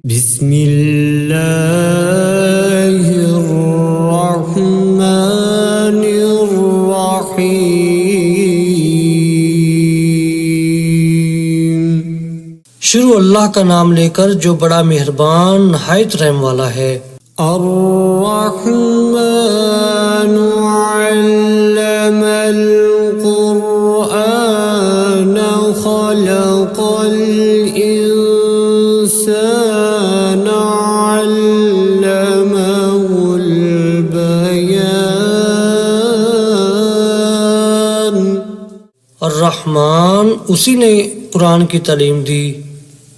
बिस्मिल्लाहिर्रहमानिर्रहीम। शुरू अल्लाह का नाम लेकर जो बड़ा मेहरबान नहायत रहम वाला है। अर्रहमानु अल्लमल कुरआन खलक़ल इंसान अल्लमहुल बयान। अर्रहमान उसी ने कुरान की तालीम दी,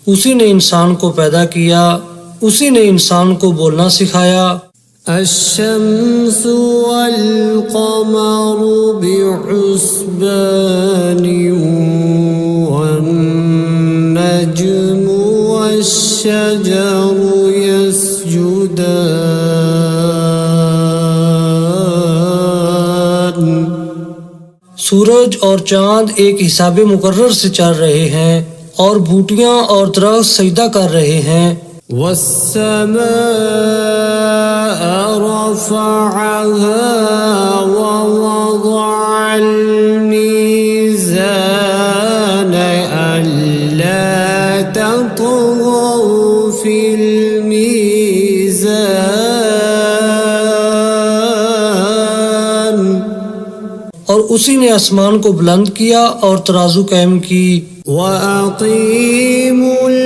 उसी ने इंसान को पैदा किया, उसी ने इंसान को बोलना सिखाया। अश्शम्सु वल क़मरु बिहुस्बानि वन नज्मु वश्शजरु यस्जुदान। सूरज और चांद एक हिसाबे मुकर्रर से चल रहे हैं और बूटियां और दरख्त सजदा कर रहे हैं। वस्समाअ रफ़अहा व वज़अल मीज़ान अल्ला ततग़ौ फ़िल मीज़ान। और उसी ने आसमान को बुलंद किया और तराजू कायम की। वअक़ीमुल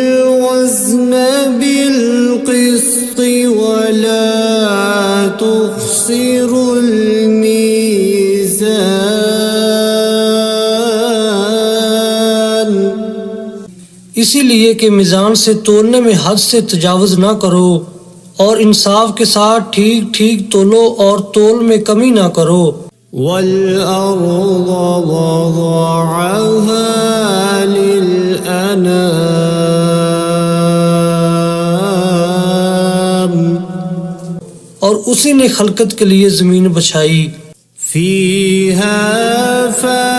वज़्न बिल क़िस्ति वला तुख़्सिरुल मीज़ान। इसीलिए कि मीज़ान से तोलने में हद से तजावुज़ ना करो और इंसाफ के साथ ठीक ठीक तोलो और तोल में कमी ना करो। वल-अर्ज़ वज़अहा लिल-अनाम। और उसी ने खलकत के लिए जमीन बछाई। फ़ीहा फ़ाकिहतुन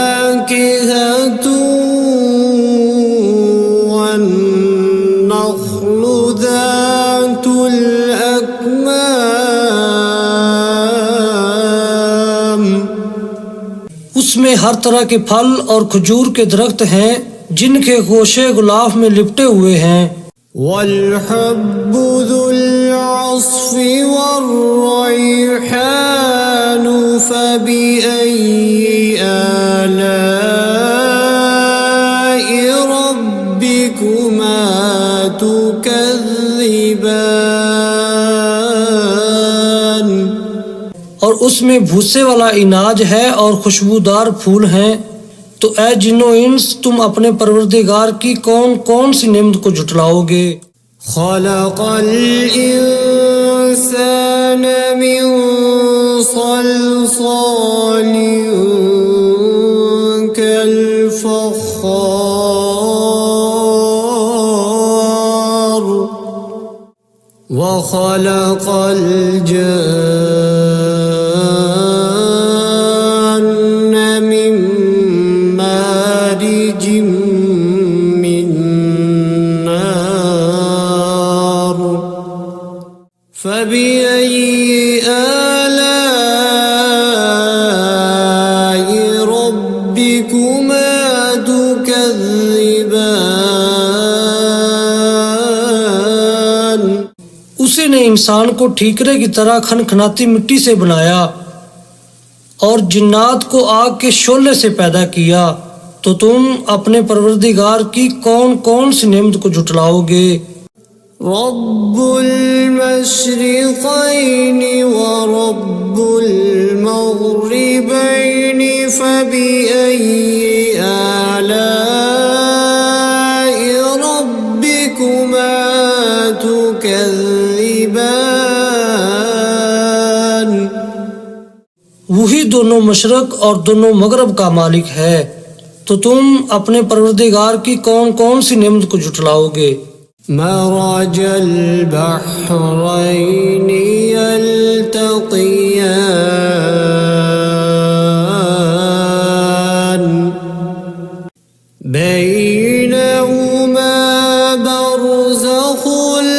वन्नख़्लु ज़ातुल अकमाम। उसमें हर तरह के फल और खजूर के दरख्त हैं जिनके गोशे गुलाफ में लिपटे हुए हैं। वल-हब्बु ज़ुल-अस्फ़ि वर्रैहानु फ़बिअय्यि आलाइ रब्बिकुमा तुकज़्ज़िबान। और उसमें भूसे वाला इनाज है और खुशबूदार फूल हैं। तो ऐ जिन्नो इंस तुम अपने परवरदिगार की कौन कौन सी नेमत को झुटलाओगे। खलक़ल इंसान मिन सल्सालिन कल फ़ख़्ख़ार व खलक़ल जन्न मिन मारिजिम मिन नार फ़बिअय्यि आलाइ रब्बिकुमा तुकज़्ज़िबान। उसी ने इंसान को ठीकरे की तरह खनखनाती मिट्टी से बनाया और जिन्नात को आग के शोले से पैदा किया। तो तुम अपने परवरदिगार की कौन कौन सी नेमत को झुटलाओगे। रब्बुल मशरिक़ैनि व रब्बुल मग़रिबैनि फ़बिअय्यि आलाइ रब्बिकुमा तुकज़्ज़िबान। वही दोनों मशरक और दोनों मगरब का मालिक है। तो तुम अपने परवरदिगार की कौन कौन सी नेमत को झुटलाओगे। मरजल बहरैनि यल्तक़ियान बैनहुमा बरज़ख़ुल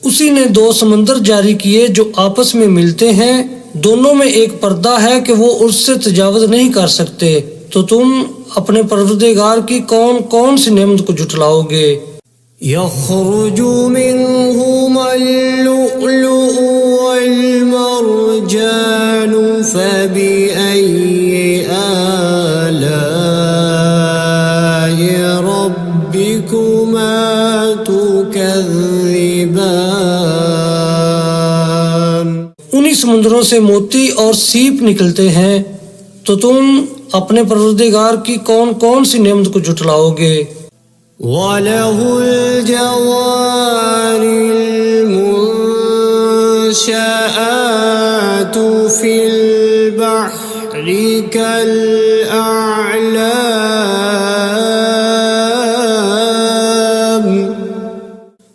उसी ने दो समंदर जारी किए जो आपस में मिलते हैं, दोनों में एक पर्दा है कि वो उससे तजावुज नहीं कर सकते। तो तुम अपने परवरदिगार की कौन कौन सी नेमत को जुटलाओगे। यख़रुजु मिन्हुमल लुअलुअ वल मरजानु फबिअय्यि आलाइ रब्बिकुमा तुकज़्ज़िबान। उन्हीं समुद्रों से मोती और सीप निकलते हैं, तो तुम अपने परवरदिगार की कौन कौन सी नेमत को जुटलाओगे। वलहुल जवारिल मुंशआतु फिल बहरि कल अअलाम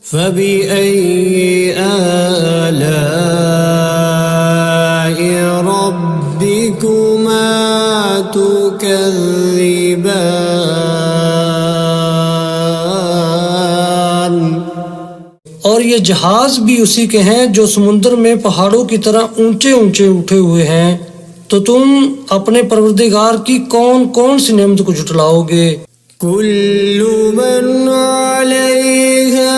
फबिअय्यि आलाइ रब्बिकुमा तुकज़्ज़िबान। और ये जहाज भी उसी के हैं जो समुद्र में पहाड़ों की तरह ऊंचे ऊंचे उठे हुए हैं। तो तुम अपने परवरदिगार की कौन कौन सी नेमत को जुटलाओगे। कुल्लु मन अलैहा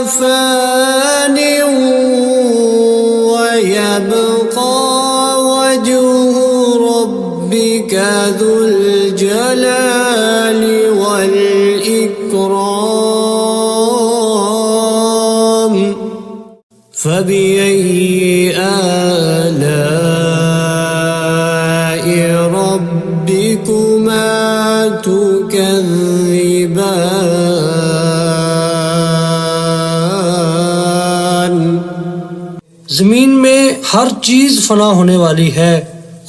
फानि व यबक़ा वजहु रब्बिका ज़ुल जलालि वल इकराम फबिअय्यि आलाइ रब्बिकुमा तुकज़्ज़िबान। जमीन में हर चीज फना होने वाली है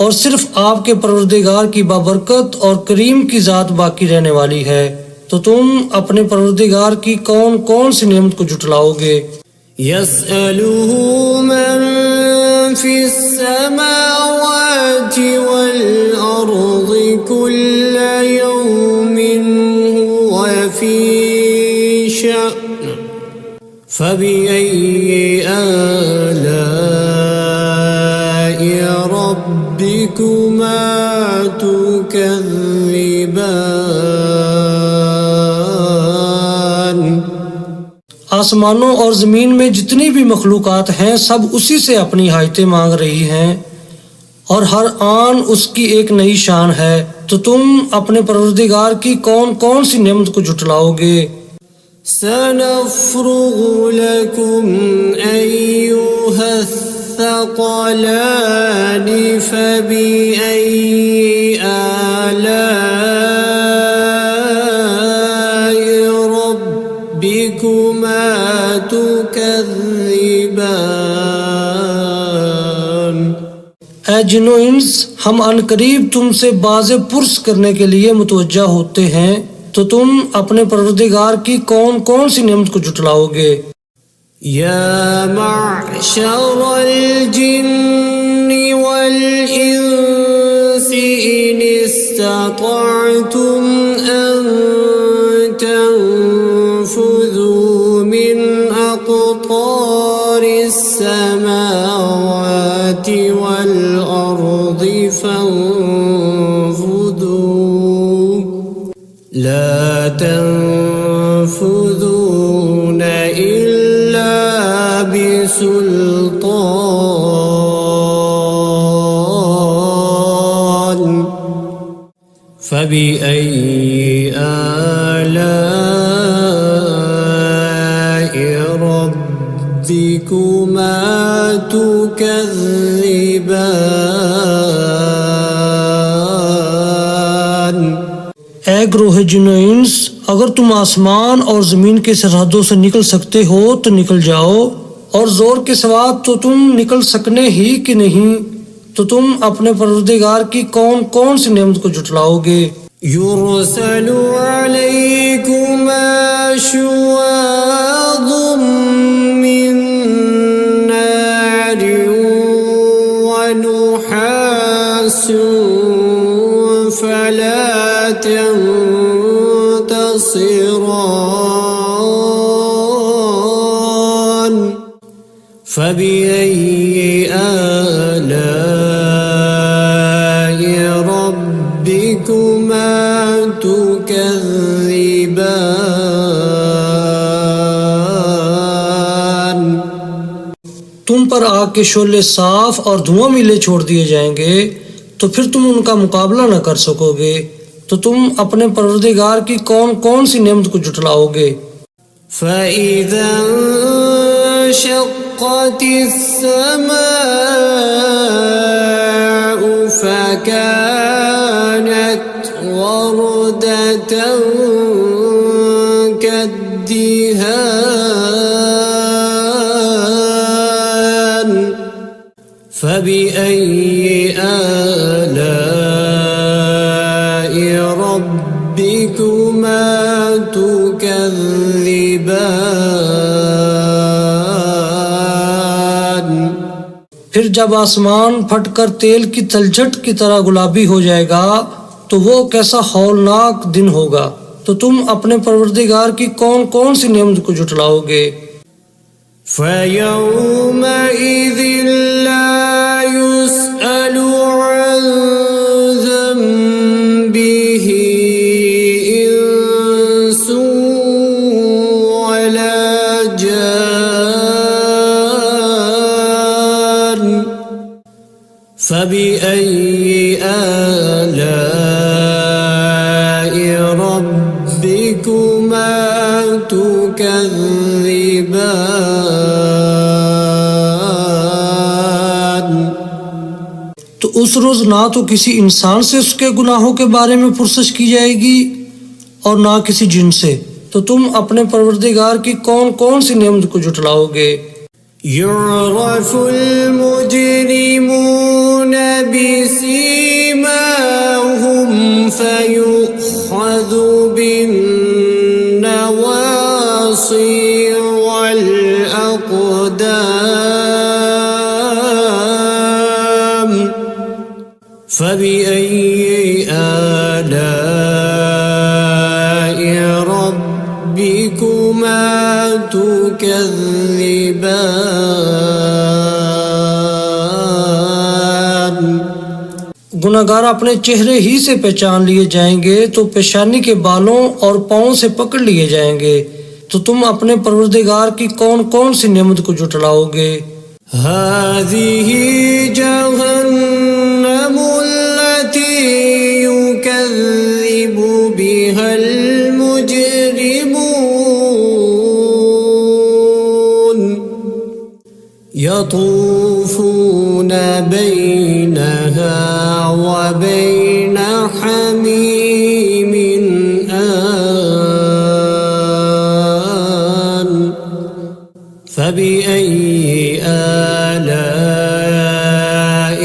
और सिर्फ आपके परवरदिगार की बाबरकत और करीम की जात बाकी रहने वाली है। तो तुम अपने परवरदिगार की कौन कौन सी नेमत को जुटलाओगे। यसअलुहु मन फिस्समावाति वल अर्ज़ि कुल्ल यौमिन हुव फी शअन फबिअय्यि आलाइ रब्बिकुमा तुकज़्ज़िबान। आसमानों और जमीन में जितनी भी मखलूकात हैं सब उसी से अपनी हाजतें मांग रही हैं और हर आन उसकी एक नई शान है। तो तुम अपने परवरदिगार की कौन कौन सी नेमत को जुटलाओगे। सनफ़्रुगु लकुम अय्युहस्सक़लानि फबिअय्यि आलाइ रब्बिकुमा तुकज़्ज़िबान। ऐ जिन्नो इंस, हम अनकरीब तुमसे बाज़े पुरस करने के लिए मुतवज्जा होते हैं। तो तुम अपने परवरदिगार की कौन कौन सी नेमत को जुटलाओगे। या मअशरल जिन्नि वल इंसि इन इस्ततअतुम अन तंफुज़ू मिन अक़तारिस समावाति वल अर्ज़ि फंफुज़ू ला तंफुज़ून इल्ला बिसुल्तान फबिअय्यि आलाइ रब्बिकुमा तुकज़्ज़िबान। ऐ ग्रोह जिन्नो इंस, अगर तुम आसमान और जमीन के सरहदों से निकल सकते हो तो निकल जाओ, और जोर के सिवा तो तुम निकल सकने ही कि नहीं। तो तुम अपने परवरदिगार की कौन कौन सी नेमत को जुटलाओगे। युरसलु अलैकुमा शुवाज़ुम मिन नारिन व नुहासुन फला तंफुरून تبصران فبأي آلاء ربكما تكذبان तुम पर आग के शोले साफ और धुआं मिले छोड़ दिए जाएंगे तो फिर तुम उनका मुकाबला न कर सकोगे। तो तुम अपने परवरदिगार की कौन कौन सी नेमत को जुटलाओगे। فإذا انشقت السماء فكانت وردة كالدهان فبأي آلاء ربكما تكذبان फिर जब आसमान फटकर तेल की तलछट की तरह गुलाबी हो जाएगा तो वो कैसा हौलनाक दिन होगा। तो तुम अपने परवरदिगार की कौन कौन सी नेमत को जुटलाओगे। فيومئذ لا يسأل عن ذنبه إنس ولا جان فبأي آلاء ربكما تكذبان तो उस रोज ना तो किसी इंसान से उसके गुनाहों के बारे में पुरसश की जाएगी और ना किसी जिन से। तो तुम अपने परवरदिगार की कौन कौन सी नेमत को जुटलाओगे। يعرف المجرمون بسيماهم فيؤخذ بالنواصي والأقدام فبأي آلاء ربكما تكذبان गुनाहगार अपने चेहरे ही से पहचान लिए जाएंगे तो पेशानी के बालों और पाँव से पकड़ लिए जाएंगे। तो तुम अपने परवरदिगार की कौन कौन सी नेमत को जुटलाओगे। هذه جهنم التي يكذب بها المجرمون يطوفون بينها وبين حميم آن فبأي آلاء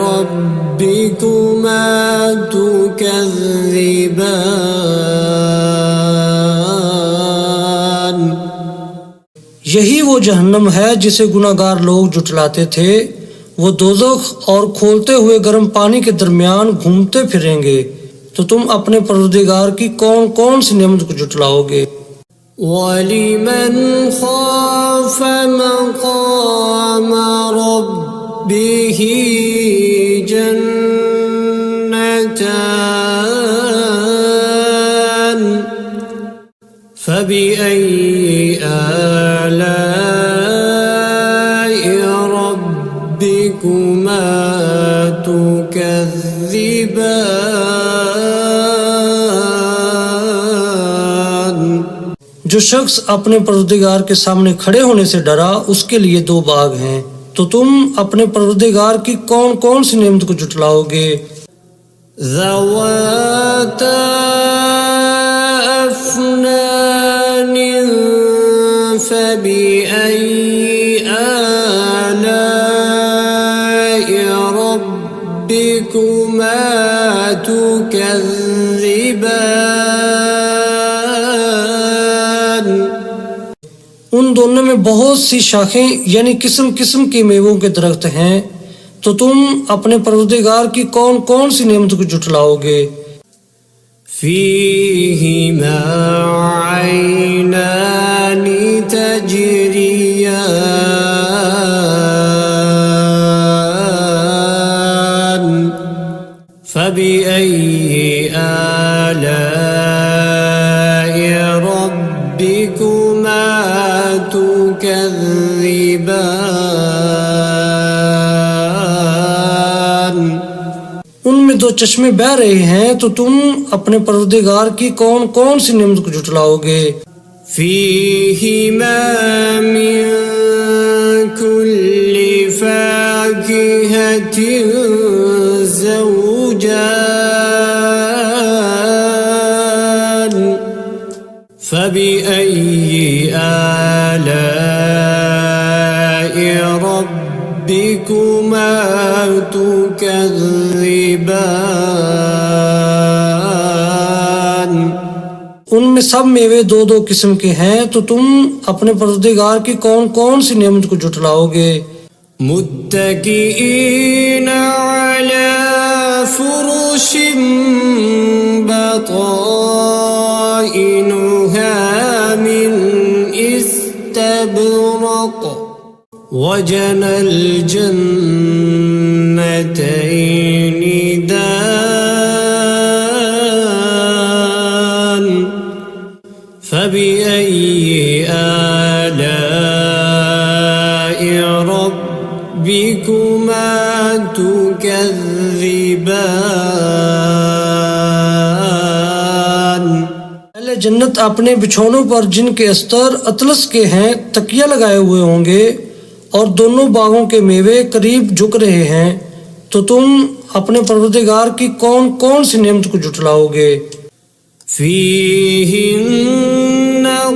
ربكما تكذبان यही वो जहन्नम है जिसे गुनाहगार लोग जुटलाते थे। वो दोज़ख और खोलते हुए गर्म पानी के दरमियान घूमते फिरेंगे। तो तुम अपने परवरदिगार की कौन कौन सी नेमत को जुटलाओगे। वलिमन खाफ मक़ाम रब्बिही जन्नतान फबिअय्यि आलाइ रब्बिकुमा तुकज़्ज़िबान। जो शख्स अपने परवरदिगार के सामने खड़े होने से डरा उसके लिए दो बाग हैं। तो तुम अपने परवरदिगार की कौन कौन सी नेमत को जुटलाओगे। ज़वाता अफ़नान फ़बिअय्यि आलाइ रब्बिकुमा तुकज़्ज़िबान। उन दोनों में बहुत सी शाखें यानी किस्म किस्म के मेवों के दरख्त हैं। तो तुम अपने परवरदिगार की कौन कौन सी नेमत को जुटलाओगे। فيهما عينان تجريان فبأي آلاء ربكما تكذبان उनमें दो चश्मे बह रहे हैं, तो तुम अपने परवरदिगार की कौन कौन सी नेमत को झुटलाओगे। فيهما من كل فاكهة زوجان فبأي آلاء ربكما تكذبان उनमें सब मेवे दो दो किस्म के हैं, तो तुम अपने परवरदिगार की कौन कौन सी नेमत को झुटलाओगे। मुत्तकीईन अला फुरुश बताइनुहा मिन इस्तबरक वजनल जन्नतैनि दान فبأي آلاء ربكما تكذبان पहले जन्नत अपने बिछौनों पर जिनके अस्तर अतलस के हैं तकिया लगाए हुए होंगे, और दोनों बागों के मेवे करीब झुक रहे हैं, तो तुम अपने परवरदिगार की कौन कौन सी नेमत को झुटलाओगे। فيهن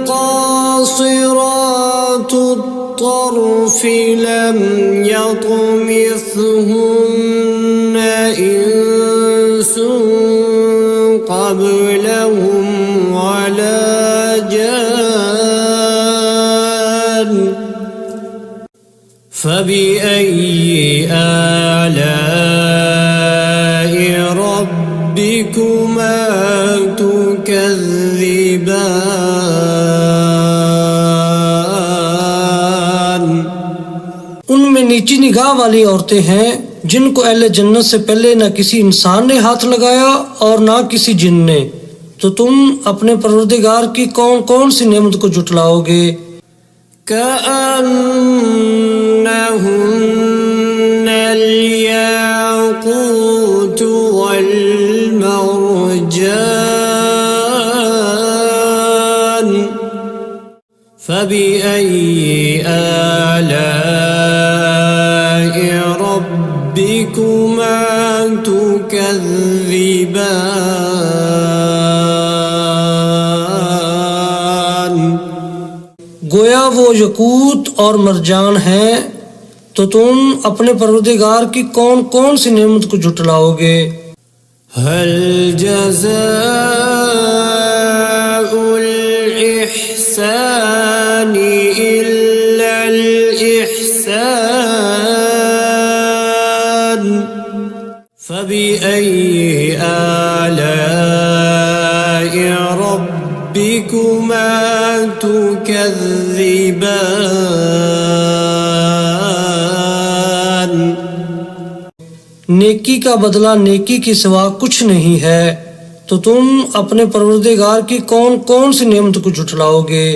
قاصرات الطرف لم يطمثهن إنس قبلهم ولا جان فبأي آلاء ربكما تكذبان उनमें नीची निगाह वाली औरतें हैं, जिनको अहले जन्नत से पहले न किसी इंसान ने हाथ लगाया और ना किसी जिन ने, तो तुम अपने परवरदिगार की कौन कौन सी नेमत को झुटलाओगे। كأنهن الياقوت والمرجان فبأي آلاء ربكما تكذبان गोया वो यकूत और मरजान हैं, तो तुम अपने परवरदिगार की कौन कौन सी नेमत को झुटलाओगे। هل جزاء الإحسان إلا الإحسان فبأي آلاء ربكما تكذبان नेकी का बदला नेकी के सिवा कुछ नहीं है, तो तुम अपने परवरदिगार की कौन कौन सी नेमत को झुटलाओगे।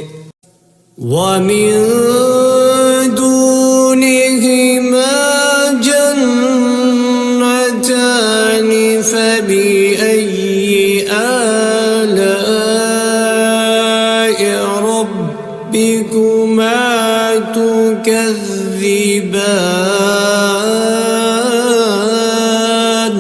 ومن دونهما جنتان فبأي آلاء ربكما تكذبان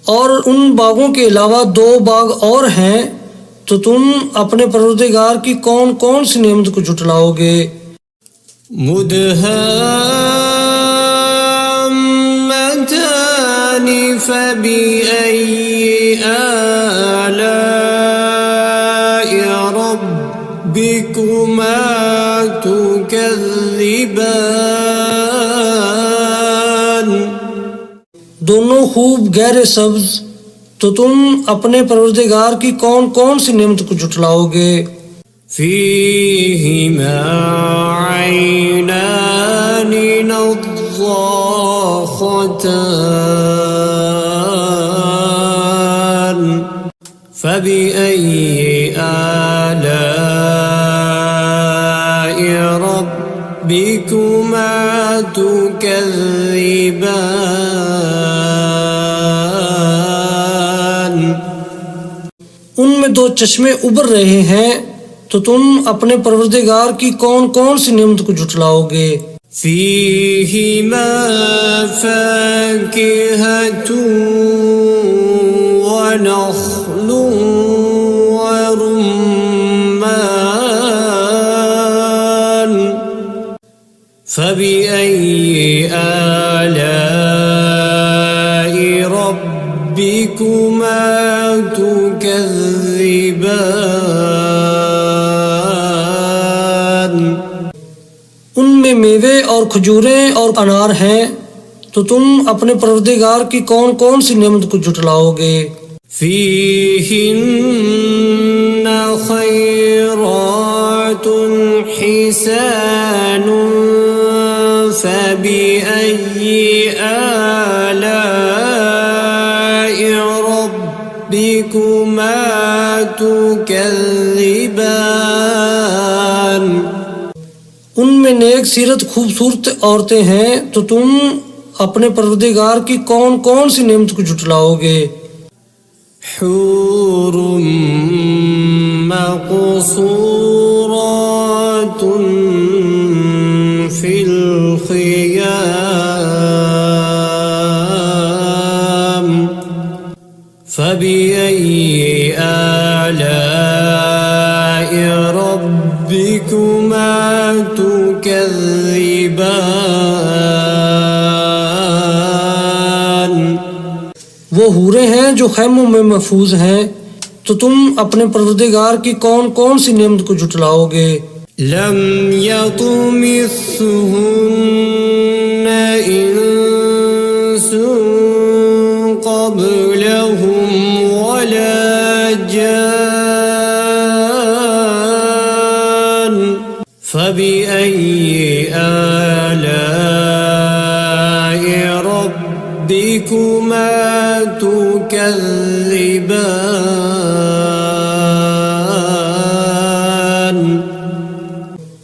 और उन बागों के अलावा दो बाग और हैं, तो तुम अपने परवरदिगार की कौन कौन सी नेमत को झुटलाओगे। मुदहाम्मतान फबिअय्यि आलाइ रब्बिकुमा तुकज़्ज़िबान दोनों खूब गहरे सब्ज, तो तुम अपने परवरदिगार की कौन कौन सी नेमत को जुटलाओगे। فيهما عينان نضاختان فبأي آلاء ربكما تكذبان। उनमें दो चश्मे उबर रहे हैं, तो तुम अपने परवरदिगार की कौन कौन सी नेमत को जुटलाओगे। فيهما فاكهة ونخل ورمان فبأي آلاء ربكما تكذبان। उनमें मेवे और खजूरें और अनार हैं, तो तुम अपने परवरदिगार की कौन कौन सी नेमत को जुटलाओगे। فيهن خيرات حسان فبأي آلاء ربكما تكذبان। उनमें नेक सीरत खूबसूरत औरतें हैं, तो तुम अपने परवरदिगार की कौन कौन सी नेमत को जुटलाओगे। حور مقصورات في الخيام فبأي آلاء ربكما تكذبان। वो हूरें हैं जो खैमों में महफूज हैं, तो तुम अपने परवरदिगार की कौन कौन सी नेमत को जुटलाओगे। لم يطمثهن إنس قبلهم ولا جان فبأي آلاء ربكما تكذبان।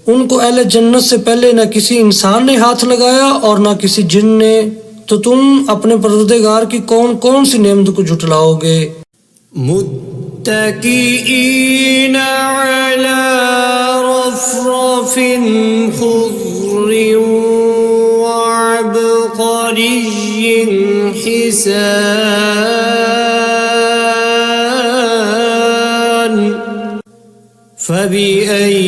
उनको अहले जन्नत से पहले न किसी इंसान ने हाथ लगाया और न किसी जिन ने, तो तुम अपने परवरदिगार की कौन कौन सी नेमत को जुटलाओगे। मुत्तकीईन अला रफ़रफ़िन ख़ुज़्र वअबक़रिय्यिन हिसान فبأي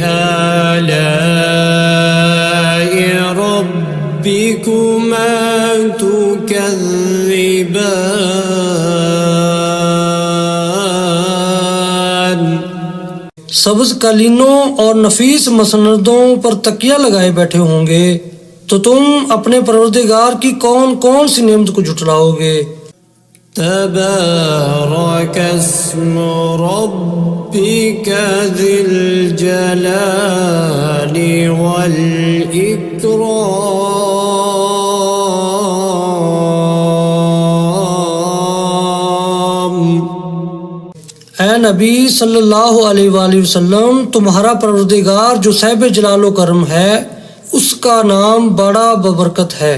آلاء ربكما تكذبان। सब्ज कालीनों और नफीस मसनदों पर तकिया लगाए बैठे होंगे, तो तुम अपने परवरदिगार की कौन कौन सी नेमत को जुटलाओगे। تبارك اسم ربك ذي الجلال والإكرام। ऐ नबी सल्लल्लाहु अलैहि वसल्लम, तुम्हारा परवरदिगार जो साहिब जलालो करम है, उसका नाम बड़ा बबरकत है।